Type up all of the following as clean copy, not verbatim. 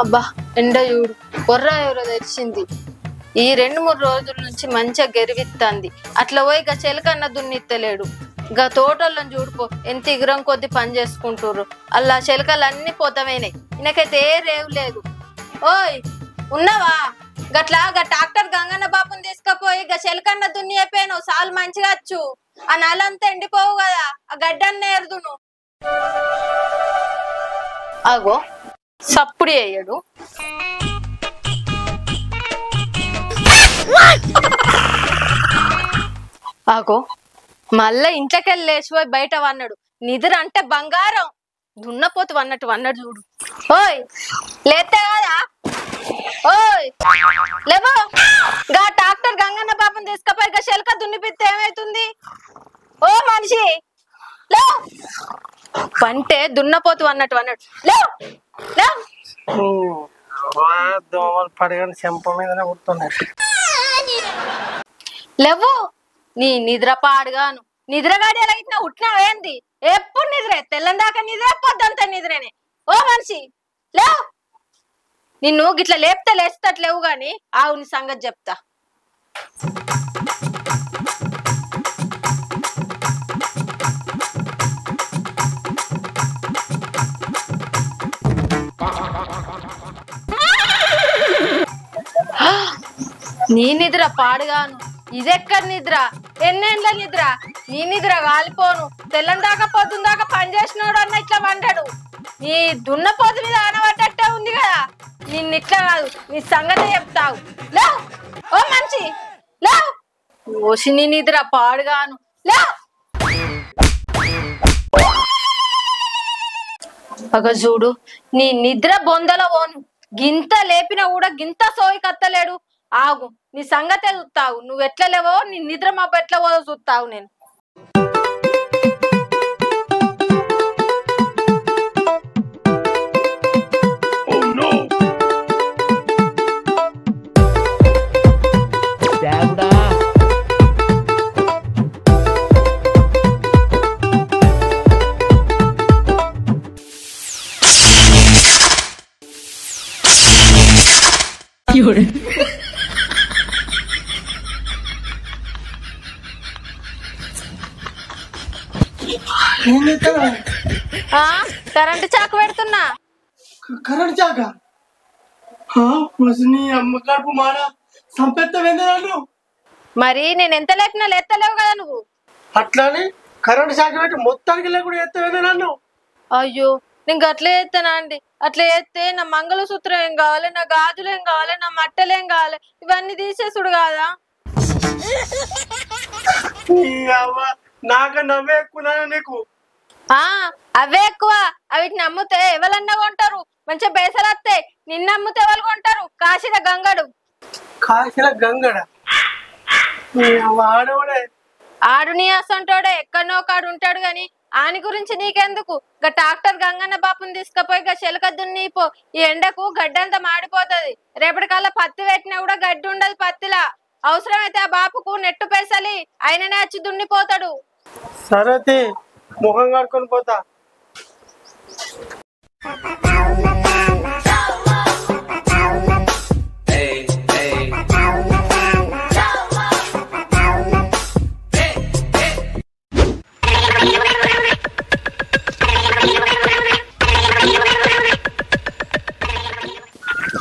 అబ్బా ఎండ చూడు కొర్ర ఎవరో తెచ్చింది. ఈ 2-3 రోజుల నుంచి మంచిగా గెరివిత్తాంది. అట్లా పోయి ఇక చెలకన్న దున్నిత్తలేడు. ఇక తోటలను చూడుపో ఎంత ఇగురం కొద్ది పని చేసుకుంటుర్రు. అలా చెలకలు అన్ని పోతమైనాయి. ఈయనకైతే ఏ రేవు లేదు. ఓయ్ ఉన్నావా? గట్లా డాక్టర్ గంగన్న బాబుని తీసుకపోయి ఇక చెలకన్న దున్ని అయిపోయావు. సాలు మంచిగా వచ్చు. ఆ నెలంతా ఎండిపోవు కదా, ఆ గడ్డన్న ఎరుదును. ఆగో సప్పుడు అయ్యాడు. ఆగో మళ్ళా ఇంట్లోకెళ్ళి లేచిపోయి బయట వన్నాడు. నిద్ర అంటే బంగారం. దున్నపోతు వన్నట్టు చూడు. ఓయ్ లేతే కదా? ఓయ్ లేవో. గా డాక్టర్ గంగన్న బాబుని తీసుకపోయి ఇక శెలక దున్నిపిస్తే ఏమైతుంది? ఓ మనిషి లే. పంటే దున్నపోతు అన్నట్టు లేవు దోమలు పడగానే చెంప మీదనే కుడుతున్నాయి. లేవు. నీ నిద్ర పాడుగాను. నిద్రగాడి ఎలా ఇట్లా ఉట్టినావేంది? ఎప్పుడు నిద్రే, తెల్లందాకా నిద్రే, పొద్దంతా నిద్రేనే. ఓ మనిషి లేవు. నిన్ను గిట్లా లేపితే లేస్తట్లేవు గాని ఆవు నీ సంగతి చెప్తా. నీ నిద్ర పాడుగాను. ఇదెక్కడ నిద్ర? ఎన్నేళ్ళ నిద్ర? నీ నిద్ర కాలిపోను. తెల్లం దాకా పొద్దున్న దాకా పని చేసినోడు అన్న ఇట్లా వండాడు. నీ దున్నపోతు మీద ఆనబడ్డట్టే ఉంది కదా. నిన్ను ఇట్లా కాదు, నీ సంగతి చెప్తావు. లేవు. ఓ మంచి లేవు. ఓసి నీ నిద్ర పాడుగాను. లేవు. ఒక చూడు నీ నిద్ర బొందల ఓను. గింత లేపినా కూడా గింత సోయి కత్తలేడు. ఆగు నీ సంగతే చూస్తావు. నువ్వు ఎట్లా లేవో నీ నిద్ర మాపు ఎట్లా పోదో చూస్తావు. నేను కరెంటు చాకు పెడుతున్నా. కరెంట్ చాక అమ్మ కడుపు మాడ సంపెత్తవేందు. మరి నేను ఎంత లేపినా లేస్తలేవు కదా నువ్వు. అట్లానే కరెంట్ చాక పెట్టి మొత్తానికి లేకుండా ఎత్తవేందు నన్ను. అయ్యో నేను అట్లా చేస్తానా అండి? అట్లా చేస్తే నా మంగళసూత్రం ఏం కావాలి, నా గాజులు ఏం కావాలి, నా మట్టలు ఏం కావాలి, ఇవన్నీ తీసేసుడు కాదా? నాక నవ్వే ఎక్కువ నీకు. అవే ఎక్కువ. అవిటిని అమ్ముతే ఎవరన్నా కొంటారు. మంచిగా బేసలు వస్తాయి. నిన్న అమ్ముతే ఎవరు కొంటారు? కాశీల గంగడు. కాశీల గంగడ ఆడవాడే. ఆడు నీ అసంటోడే ఎక్కడనో కాడు ఉంటాడు గాని ఆని గురించి నీకెందుకు? డాక్టర్ గంగన్న బాపుని తీసుకుపోయి శెలక దున్నిపో. ఈ ఎండకు గడ్డంతా మాడిపోతుంది. రేపటికల్లా పత్తి పెట్టినా కూడా గడ్డి ఉండదు పత్తిలా. అవసరమైతే ఆ బాపుకు నెట్టు పైసలి ఆయననే వచ్చి దున్నిపోతాడు. సరే ముఖం కడుకొని పోతా.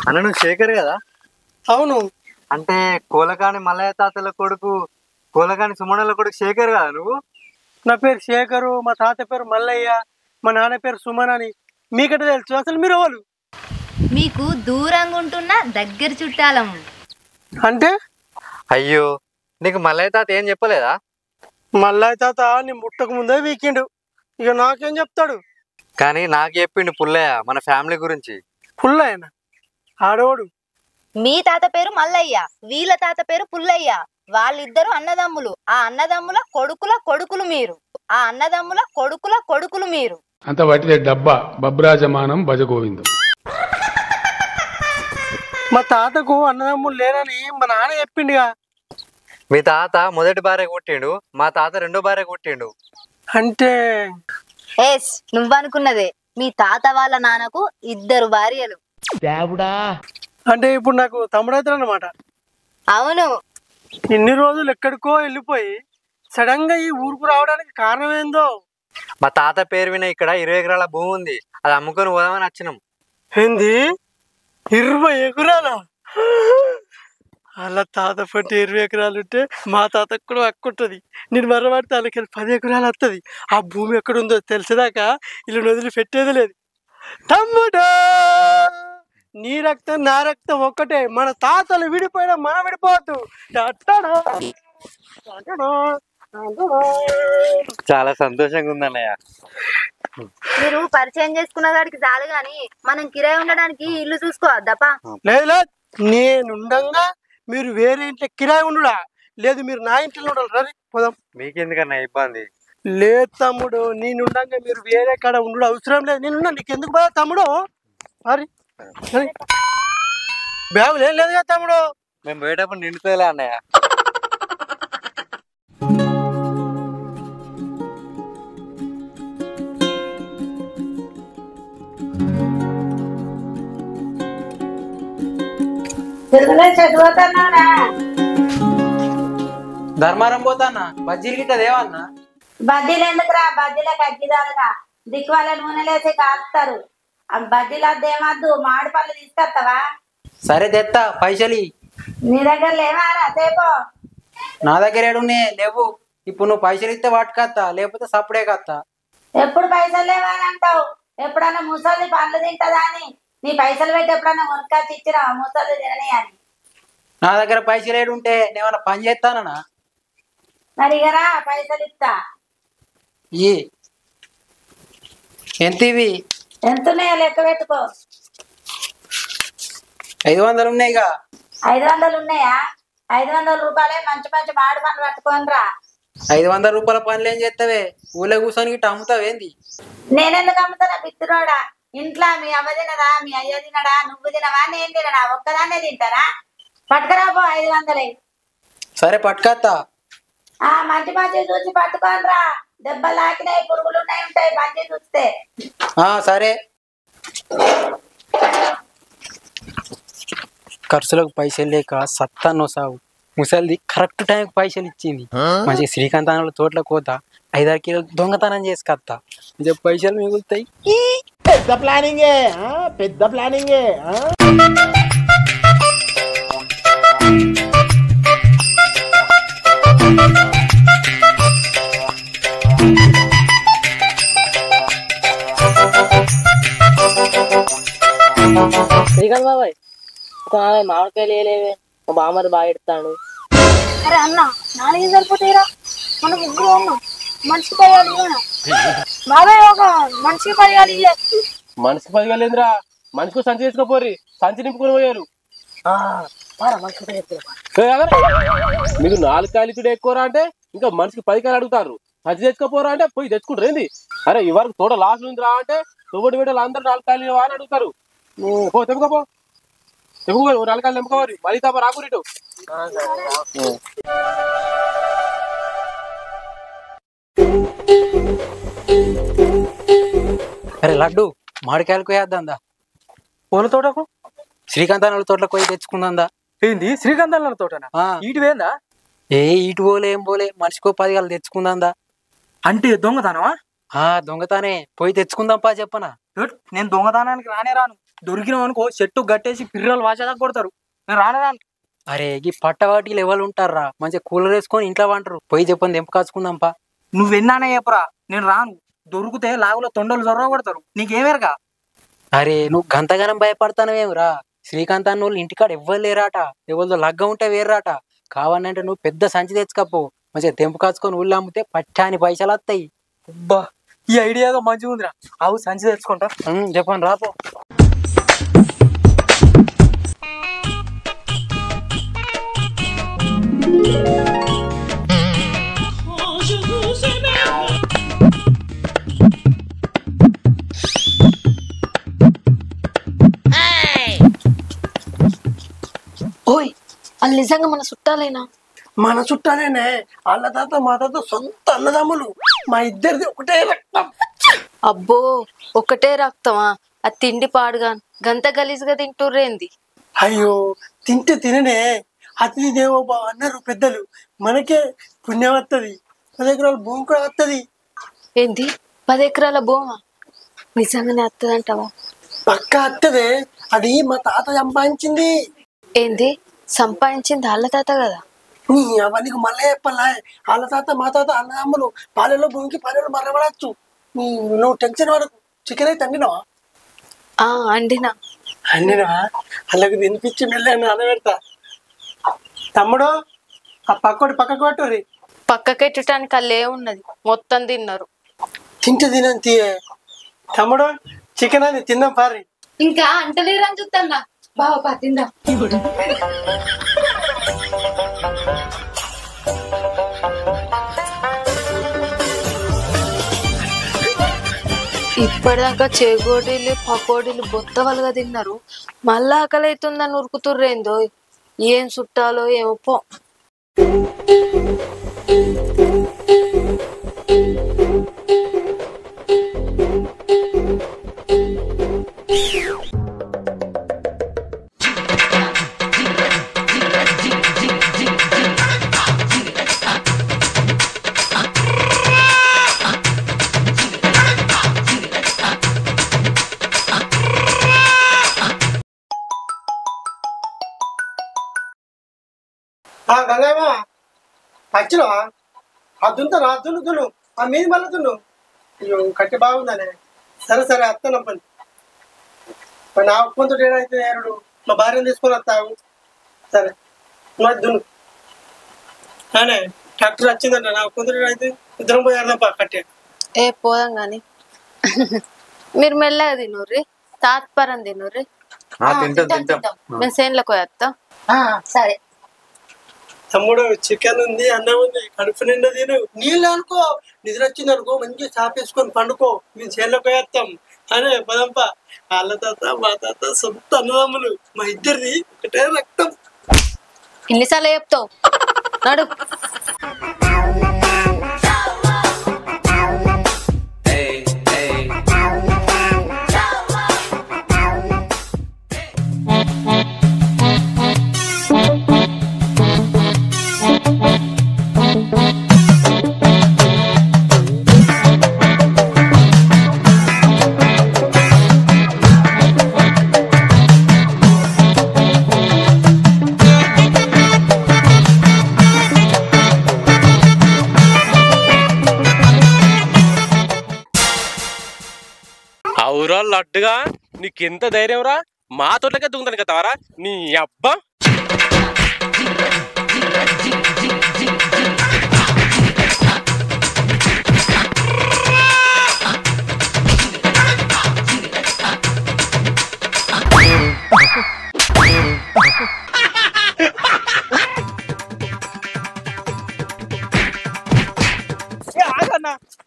అన్న నువ్వు శేఖర్ కదా? అవును. అంటే కోలకాని మల్లయ్య తాతల కొడుకు, కోలకాని సుమణల కొడుకు శేఖర్ కదా నువ్వు? నా పేరు శేఖరు, మా తాత పేరు మల్లయ్య, మా నాన్న పేరు సుమన్ అని మీకట తెలుసు. అసలు మీరు ఎవరు? మీకు దూరంగా ఉంటున్న దగ్గర చుట్టాలము. అంటే అయ్యో నీకు మల్లయ్య తాత ఏం చెప్పలేదా? మల్లయ్య తాత నీ ముట్టకు ముందే వీకిండు. ఇక నాకేం చెప్తాడు? కానీ నాకు చెప్పిండు పుల్లయ్య మన ఫ్యామిలీ గురించి. పుల్లయ్యనా? ఆడోడు. మీ తాత పేరు మల్లయ్య, వీళ్ళ తాత పేరు పుల్లయ్య. వాళ్ళిద్దరు అన్నదమ్ములు. ఆ అన్నదమ్ముల కొడుకుల కొడుకులు మీరు. ఆ అన్నదమ్ముల కొడుకుల కొడుకులు మీరు. అంత వాటిదే డబ్బా బబ్రాజమానం భజగోవిందం. మా తాతకు అన్నదమ్ములు లేరని మా నాన్న చెప్పిండుగా. మీ తాత మొదటి భార్య కొట్టిండు, మా తాత రెండో భార్య కొట్టిండు. అంటే నువ్వనుకున్నదే. మీ తాత వాళ్ళ నాన్నకు 2 భార్యలు. అంటే ఇప్పుడు నాకు తమ్ముడు అవుతాడు అన్నమాట. అవును. ఇన్ని రోజులు ఎక్కడికో వెళ్ళిపోయి సడన్ గా ఈ ఊరుకు రావడానికి కారణం ఏందో. మా తాత పేరు విన ఇక్కడ 20 ఎకరాల భూమి ఉంది, అది అమ్ముకొని పోదామని వచ్చినాం. ఏంది 20 ఎకరాలా? అలా తాత పట్టి 20 ఎకరాలు ఉంటే మా తాతకు కూడా అక్కుంటుంది. నేను మరవాడితే వాళ్ళకి 10 ఎకరాలు వస్తుంది. ఆ భూమి ఎక్కడుందో తెలిసేదాకా ఇల్లు వదిలి పెట్టేది లేదు. తమ్ముడు, నీ రక్తం నా రక్తం ఒక్కటే. మన తాతలు విడిపోయినా మనం విడిపోవద్దు. చాలా సంతోషంగా ఉందన్నయ్య. మీరు పరిచయం చేసుకున్న వాడికి చాలు గాని మనం కిరాయి ఉండడానికి ఇల్లు చూసుకోవద్దపా. లేదు లేదు, నేనుండగా మీరు వేరే ఇంట్లో కిరాయి ఉండుడా? లేదు, మీరు నా ఇంట్లో ఉండాలి. రవి పోదాం. మీకెందుకన్నా ఇబ్బంది? లేదు తమ్ముడు, నేనుండగా మీరు వేరే కాడ ఉండు అవసరం లేదు. నేనున్నా, నీకు ఎందుకు పోదా తమ్ముడు? మరి బ్యాగులు ఏం లేదు కదా తమ్ముడు. మేము పోయేటప్పుడు నిండుతలే అన్నయ్య. ధర్మారం పోతానా? బజ్జీలు గిట్ట దేవన్నా? బజ్జీలు ఎందుకురా? బజ్జీలకు అగ్గిదారుగా దిక్కు వాళ్ళ నూనెలేసి కాలుస్తారు. ఆ బజ్జీలు అద్దేమద్దు, మామిడి పళ్ళు తీసుకొస్తావా? సరే తెత్తా, పైసలు. నీ దగ్గర లేవారా? తేపో. నా దగ్గర ఏడున్నాయి? లేవు. ఇప్పుడు నువ్వు పైసలు ఇస్తే వాటికత్తా, లేకపోతే సప్పుడే కత్తా. ఎప్పుడు పైసలు లేవని అంటావు? ఎప్పుడన్నా ముసలి పండ్లు తింటదా అని నీ పైసలు పెట్టి ఎప్పుడన్నా కొనుక్కొచ్చి ఇచ్చినా ముసలి తినని అని? నా దగ్గర పైసలు ఏడుంటే నేమన్నా పని చేస్తానా? మరి ఇగరా పైసలు ఇస్తా. ఈ ఎంత ఇవి? ఎంతున్నాయో లెక్క పెట్టుకో. 500 ఉన్నాయిగా. 500 ఉన్నాయా? 500 రూపాయలే మంచి మంచి మామిడి పండ్లు పట్టుకొని రా. 500 రూపాయల పనులు ఏం చేస్తావే? ఊళ్ళో కూర్చొని గిట్ట అమ్ముతావేంది? నేనెందుకు అమ్ముతానా బిత్తురోడా? ఇంట్లో మీ అవ్వ తినదా, మీ అయ్య తినడా, నువ్వు తినవా, నేను తినడా? ఒక్కదాన్నే తింటారా? పట్టుకురాబో 500. సరే పట్టుకత్తా. మంచి మంచి చూసి పట్టుకొని రా. దెబ్బలు లాకినాయి, పురుగులు ఉన్నాయి ఉంటాయి మంచి చూస్తే. సరే. ఖర్చులకు పైసలు లేక సత్తానో సాగు. ముసలిది కరెక్ట్ టైంకి పైసలు ఇచ్చింది. మంచి శ్రీకాంత్ అన్న తోటలో కోత 5-6 కిలోలు దొంగతనం చేసుకొస్తా. మంచిగా పైసలు మిగులుతాయి. పెద్ద ప్లానింగే, పెద్ద ప్లానింగే. శ్రీకాంత్ బాబాయ్, మామిడికాయలు వేయలేవే? మా బామ్మది బాగా ఎడతాడు. అరే అన్న, 4 సరిపోతాయిరా. మనం ముగ్గురు ఉన్నాం, మనిషికి 10 బాబాయ్. ఒక మనిషికి 10 మనిషికి 10 ఏంద్రా? మనిషికి సంచి తీసుకోపోరి, సంచి నింపుకొని పోయారు. మీకు 4 కాయలు కూడా ఎక్కువరా అంటే ఇంకా మనిషికి 10 కాయలు అడుగుతారు. సంచి తెచ్చుకోపోరా అంటే పోయి తెచ్చుకుంటారు ఏంది? అరే ఇవరకు తోట లాస్ ఉందిరా అంటే తోబడి వీడలు అందరూ 4 కాయలు అని అడుగుతారు. పో తెంపుకోపో, తెంపుకో 4 కాయలు తెంపుకోవాలి. మరీ తప్ప రాకు ఇటు. అరే లడ్డు, మామిడికాయలు కోయద్దా? పూల తోటకు శ్రీకాంత్ అన్న తోటలో పోయి తెచ్చుకుందా? ఏంది శ్రీకాంత్ తోటనా? ఇటు వేందా? ఇటు పోలే ఏం పోలే, మనిషికో 10 కాయలు తెచ్చుకుందా. అంటే దొంగతనమా? దొంగతానే, పోయి తెచ్చుకుందాంపా చెప్పనా. నేను దొంగతనానికి రానే రాను. దొరికినాం అనుకో చెట్టు గట్టేసి పిర్రలు వాచేదాకా కొడతారు. నేను రానే రాను. అరే ఈ పట్టవాటిలు ఎవరు ఉంటారా? మంచిగా కూలర్ వేసుకొని ఇంట్లో వంటరు. పోయి చెప్పని తెంపు కాచుకుందాంపా. నువ్వు విన్నానే చెప్పరా, నేను రాను. దొరికితే లాగులో తొండలు జొర్ర కొడతారు. నీకేమేరుగా? అరే నువ్వు గంతగానం భయపడతానవేమిరా? శ్రీకాంత్ అన్న వాళ్ళు ఇంటికాడ ఎవ్వరు లేరాట. ఎవరితో లగ్గ ఉంటే వేర్రాట. కావాలంటే నువ్వు పెద్ద సంచి తెచ్చుకపో, మంచిగా తెంపు కాచుకొని ఊళ్ళో అమ్మితే పట్టాని పైసలు వస్తాయి. అబ్బా, ఈ ఐడియా ఏదో మంచిగా ఉందిరా. అవు సంచి తెచ్చుకుంటా. చెప్పండి రాపో. ఓయ్, వాళ్ళు నిజంగా మన చుట్టాలేనా? మన చుట్టాలేనే. వాళ్ళ తాత మా తాత సొంత అన్నదమ్ములు. మా ఇద్దరిది ఒకటే రక్తం. అబ్బో, ఒకటే రక్తమా? ఆ తిండి పాడుగా గంత గలీజ్గా తింటుర్రేంది? అయ్యో తింటే తిననే, అతిథి దేవో భవ అన్నారు పెద్దలు. మనకే పుణ్యం వస్తుంది, 10 ఎకరాల భూమి కూడా వస్తుంది. ఏంది 10 ఎకరాల భూమా? నిజంగానే వస్తుందంటావా? పక్క వస్తుంది. అది మా తాత సంపాదించింది. ఏంది సంపాదించింది వాళ్ళ తాత కదా? అవన్నీ మళ్ళీ చెప్పాలా? వాళ్ళ తాత మా తాత అన్నదమ్ములు పాలెలో భూమికి పాలెలో మరవడచ్చు. నువ్వు టెన్షన్ పడకు. చికెన్ అయితే అండినవా? అండినా. అలాగే వినిపించి మెల్లని అనబెడతా. తమ్ముడు ఆ పక్కటి పక్కకు పట్టుర్రి. పక్కకెట్టడానికి అల్లే ఉన్నది, మొత్తం తిన్నారు. తింటే తినంతి. తమ్ముడు చికెన్ అని తిందాం పారి. ఇంకా అంటలేరని చూద్దా బాబా తిందా. ఇప్పటిదాకా చేగోడీలు పకోడీలు బొత్తవలుగా తిన్నారు, మళ్ళా ఆకలి అవుతుందని ఉరుకుతుర్రేందో. ఏం చుట్టాలో ఏమో పో. గంగమ్మ వచ్చినా అద్దుంటాను, అద్దును ఆ మీది మళ్ళీ దున్ను. అయ్యో కట్టి బాగుందనే. సరే సరే వస్తాను పని. నా ఒప్పుకుంటూ ఏడైతే ఏరుడు మా భార్యను తీసుకొని వస్తావు. సరే మరి దున్ను. అనే ట్రాక్టర్ వచ్చిందంట. నా ఒప్పుకుంటూ అయితే ఇద్దరం పోయి ఏడదాం కట్టే. పోదాం గాని మీరు మెల్లగా తినూర్రి, తాత్పరం తినూర్రి. మేము సేన్లకు పోయేస్తా. సరే తమ్ముడు చికెన్ ఉంది, అన్నం ఉంది, కడుపు నిండా తిను. నీళ్ళు అనుకో, నిద్ర వచ్చింది అనుకో మంచిగా చాపేసుకొని పండుకో. మేము చేనులోకి పోయేస్తాం. అనే పదంప. వాళ్ళ తాత మా తాత సొంత అన్నదమ్ములు, మా ఇద్దరిది ఒకటే రక్తం. ఎన్నిసార్లు చెప్తావు? నడు. అవురా లడ్డుగా, నీకెంత ధైర్యం రా? మా తోటలకే దుంగతాను కదవారా నీ అబ్బా.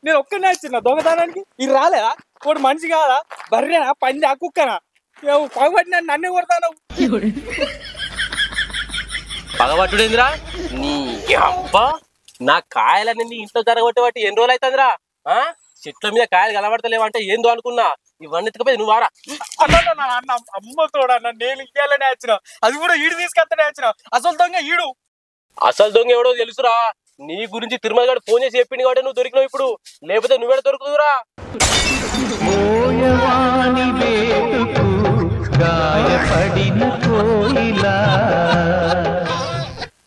నేను ఒక్కనే వచ్చిన దొంగతనానికి. ఇది రాలేదా? వాడు మనిషి కాదా? బర్రెనా, పంది, కుక్కనా? పగబట్టిన నన్నే కొడతాను. పగబట్టుడేందిరా నీ అబ్బా? నా కాయలన్నీ ఇంట్లో జరగబట్టి ఎన్ని రోజులు అవుతుందిరా? చెట్ల మీద కాయలు కనబడతలేవంటే ఏందో అనుకున్నా. ఇవన్నీ ఎత్తుకపోయి నువ్వు వారా. అన్న అమ్మ తోడన్న, నేను ఇయ్యాలనే వచ్చిన. అది కూడా ఈడు తీసుకొస్తానే వచ్చిన. అసలు దొంగ ఈడు. అసలు దొంగ ఎవడో తెలుసురా? నీ గురించి తిరుమల గారు ఫోన్ చేసి చెప్పింది కాబట్టి నువ్వు దొరికినావు. ఇప్పుడు లేకపోతే నువ్వేడ దొరుకుతురా?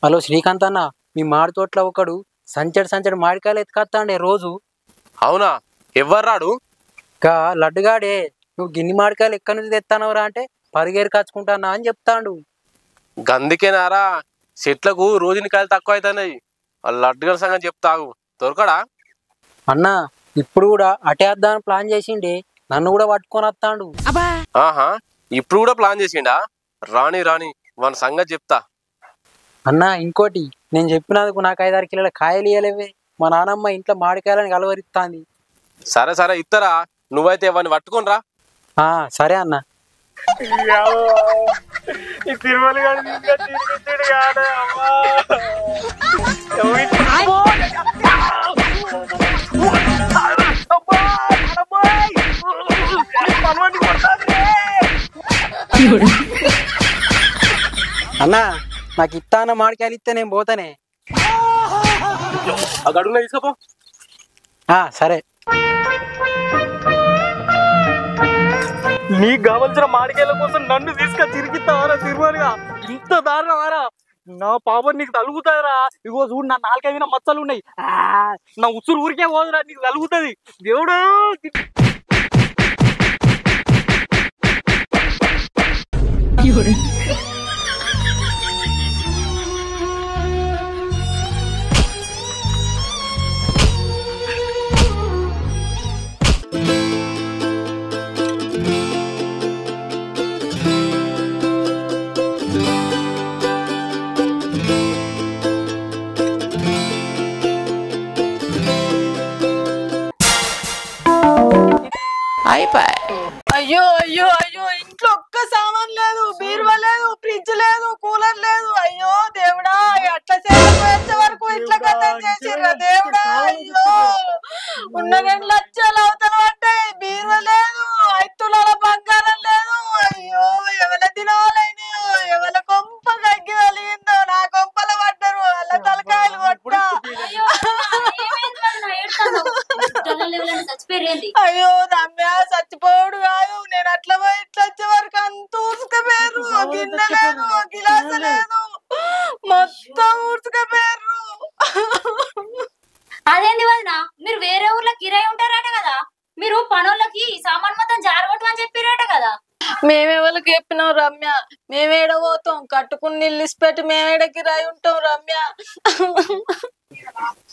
హలో శ్రీకాంత్ అన్న, మీ మాడి తోటలో ఒకడు సంచడు మాడికాయలు ఎత్తుకొస్తాండే రోజు. అవునా? ఎవ్వరు రాడు? లడ్డుగాడే. నువ్వు గిన్ని మాడికాయలు ఎక్కడి నుంచి తెస్తానవరా అంటే పరిగేరు కాచుకుంటానా అని చెప్తాండు. గందుకేనారా చెట్లకు రోజుని కాయలు తక్కువ అవుతున్నాయి. లడ్డుగారి సంగతి చెప్తావు. దొరకడా? అన్నా ఇప్పుడు కూడా అటేద్దామని ప్లాన్ చేసిండే, నన్ను కూడా పట్టుకొని వస్తాడు. ఆహా, ఇప్పుడు కూడా ప్లాన్ చేసిండా? రాని వాని సంగతి చెప్తా. అన్నా ఇంకోటి, నేను చెప్పినందుకు నాకు 5-6 కిలోల కాయలు ఇయ్యలేవే. మా నానమ్మ ఇంట్లో మామిడికాయలని కలవరిస్తాంది. సరే ఇత్తరా. నువ్వైతే వాడిని పట్టుకొని రా. సరే అన్న. ఈ తిరుమల గారు కాదు. అన్నా నాకు ఇత్తాన మామిడికాయలు ఇస్తే నేను పోతానే. ఆ గడువులో తీసుకోపో. సరే. నీకు కావలసిన మామిడికాయల కోసం నన్ను తీసుకొని తిరిగిస్తావారా తిరుమలగా? ఇంత దారుణమారా? నా పాపం నీకు తలుగుతారా? ఇగో చూడు నా నాలుకై మీద మచ్చలు ఉన్నాయి. నా ఉసురు ఊరికే పోదురా, నీకు తలుగుతుంది దేవుడు. అయ్యో అయ్యో అయ్యో, ఇంట్లో ఒక్క సామాన్ లేదు, బీరువా లేదు, ఫ్రిడ్జ్ లేదు, కూలర్ లేదు. అయ్యో దేవుడా, అట్లా చేసే వరకు ఇట్లా కథం చేసిర్రా దేవుడా. అయ్యో ఉన్న 2 లక్షలు అవతల పడ్డాయి, బీరువా లేదు, 5 తులాల బంగారం లేదు. అయ్యో ఎవరి దినాలైనా ఎవరి కొంప గగ్గి కలిగిందో, నా కొంపల పడ్డరు అలా తలకాయలు కొట్ట. అయ్యో రమ్య, చచ్చిపోడు కాదు, నేను అట్లా పోయి ఇట్లా వచ్చే వరకు అంత ఊసుకపోయారు. గిన్నె లేదు, గిలాస లేదు, మొత్తం ఊసుకపోయారు. అదేంది వదిన, మీరు వేరే ఊర్లో కిరాయి ఉంటారట కదా, మీరు పనులకి సామాన్ మొత్తం జారగొట్టమని చెప్పారట కదా. మేమెవరికి చెప్పినాం రమ్య? మేమేడ పోతాం? కట్టుకుని నిల్లిసిపెట్టి మేమేడ కిరాయి ఉంటాం రమ్య.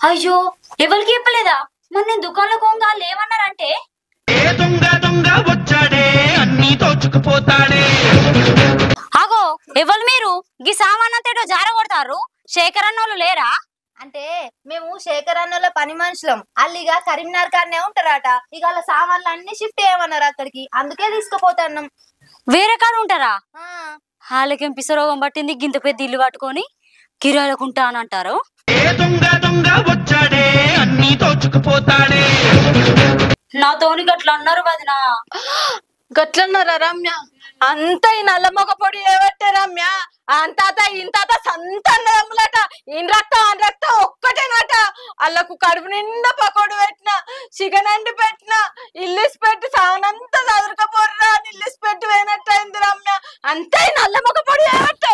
అయ్యో ఎవరికి చెప్పలేదా? మరి నేను దుకాణంలో కొంగా లేవన్నారంటే అగో ఎవరు మీరు గీ సామాన్ అంతేటో జారగొడతారు? శేఖర్ అన్నోళ్ళు లేరా? అంటే మేము శేఖర్ అన్నోళ్ళ పని మనుషులం. అల్లిగా కరీంనగర్ కాడనే ఉంటారట. ఇక వాళ్ళ సామాన్లు అన్ని షిఫ్ట్ చేయమన్నారు అక్కడికి, అందుకే తీసుకుపోతాన్నాం. వేరే కాడ ఉంటారా? వాళ్ళకేం పిసరోగం పట్టింది గింత పెద్ద ఇల్లు పట్టుకొని కిరాయిలకుంటా అని అంటారు. నాతోని గట్లా అన్నారు వదినా. గట్లన్నారా రమ్య? అంత ఈ నల్ల మొగ పొడి ఏవట్టే రమ్య? అంతాత ఇంతాత సంతన్నదమ్ములట. ఈయన రక్తం అని రక్తం ఒక్కటేనట. వాళ్ళకు కడుపు నిండా పకోడు పెట్టిన, చికెన్ అండి పెట్టిన, ఇల్లిసి పెట్టి సానంతా చదురుకపోర్రా అని ఇల్లిసి పెట్టి పోయినట్టయింది రమ్య. అంతే నల్ల మొగ పొడి ఏవట్టే.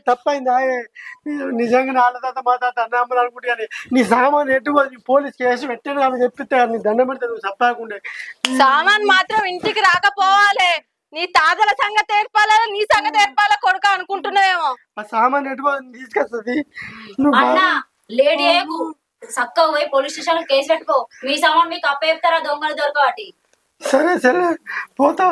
తప్పైంది ఆగే. నిజంగా వాళ్ళ తాత మా తాత అన్నమ్మలు అనుకుంటే కానీ నీ సామాన్ ఎట్టుకోదు, పోలీస్ కేసు పెట్టాను అని చెప్పితే నీ దండం పెడితే నువ్వు చెప్పకుండా. సామాన్ మాత్రం ఇంటికి రాకపోవాలి. నీ తాతల సంగతి ఏర్పాలా, నీ సంగతి ఏర్పాలా కొడుక అనుకుంటున్నావేమో. ఆ సామాన్ ఎట్టుకోదు తీసుకొస్తుంది. లేడీ చక్కగా పోయి పోలీస్ స్టేషన్ కేసు పెట్టుకో. మీ సామాన్ మీకు అప్ప చెప్తారా దొంగలు దొరకవాటి. సరే పోతా.